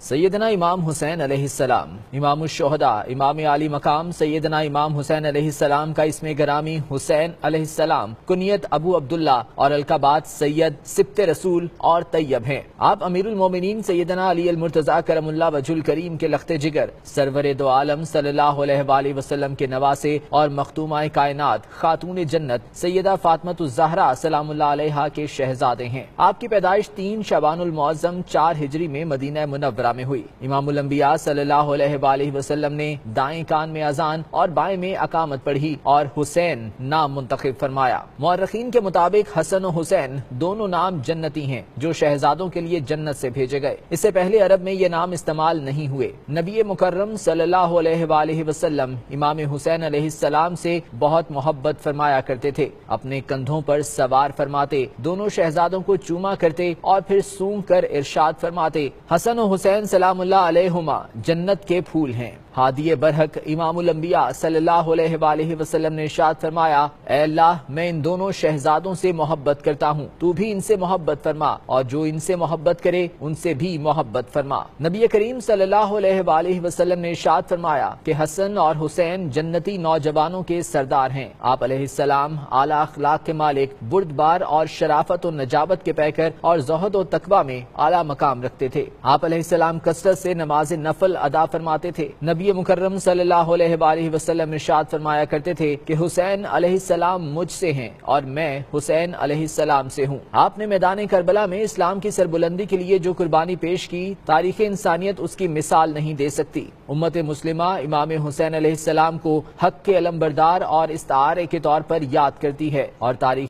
سیدنا امام حسین علیہ السلام، امام الشہداء، امام عالی مقام سیدنا امام حسین علیہ السلام کا اسم گرامی حسین علیہ السلام، کنیت ابو عبداللہ اور القابات سید، سبط رسول اور طیب ہیں۔ آپ امیر المومنین سیدنا علی المرتضیٰ کرم اللہ وجہ الکریم کے لخت جگر، سرور دو عالم صلی اللہ علیہ وآلہ وسلم کے نواسے اور مختومہ کائنات خاتون جنت سیدہ فاطمۃ الزہرا سلام اللہ علیہا کے شہزادے ہیں۔ آپ کی پیدائش 3 شعبان المعظم 4 ہجری میں مدینہ منورہ میں ہوئی۔ امام الانبیاء صلی اللہ علیہ وآلہ وسلم نے دائیں کان میں اذان اور بائیں میں اقامت پڑھی اور حسین نام منتخب فرمایا۔ مورخین کے مطابق حسن و حسین دونوں نام جنتی ہیں جو شہزادوں کے لیے جنت سے بھیجے گئے۔ اس سے پہلے عرب میں یہ نام استعمال نہیں ہوئے۔ نبی مکرم صلی اللہ علیہ وآلہ وسلم امام حسین علیہ السلام سے بہت محبت فرمایا کرتے تھے، اپنے کندھوں پر سوار فرماتے، دونوں شہزادوں کو چوما کرتے اور پھر سونگ کر ارشاد فرماتے، حسن و حسین سلام اللہ علیہما جنت کے پھول ہیں۔ ہادی برحق امام الانبیاء صلی اللہ علیہ وآلہ وسلم نے ارشاد فرمایا، اے اللہ میں ان دونوں شہزادوں سے محبت کرتا ہوں، تو بھی ان سے محبت فرما، اور جو ان سے محبت کرے ان سے بھی محبت فرما۔ نبی کریم صلی اللہ علیہ وآلہ وسلم نے ارشاد فرمایا کہ حسن اور حسین جنتی نوجوانوں کے سردار ہیں۔ آپ علیہ السلام اعلیٰ اخلاق کے مالک، بردبار اور شرافت و نجابت کے پیکر اور زہد و تقوی میں اعلیٰ مقام رکھتے تھے۔ آپ علیہ السلام کثرت سے نماز نفل ادا فرماتے تھے۔ نبی مکرم صلی اللہ علیہ وآلہ وسلم ارشاد فرمایا کرتے تھے کہ حسین علیہ السلام مجھ سے ہیں اور میں حسین علیہ السلام سے ہوں۔ آپ نے میدان کربلا میں اسلام کی سربلندی کے لیے جو قربانی پیش کی، تاریخ انسانیت اس کی مثال نہیں دے سکتی۔ امت مسلمہ امام حسین علیہ السلام کو حق کے علمبردار اور استعارے کے طور پر یاد کرتی ہے، اور تاریخ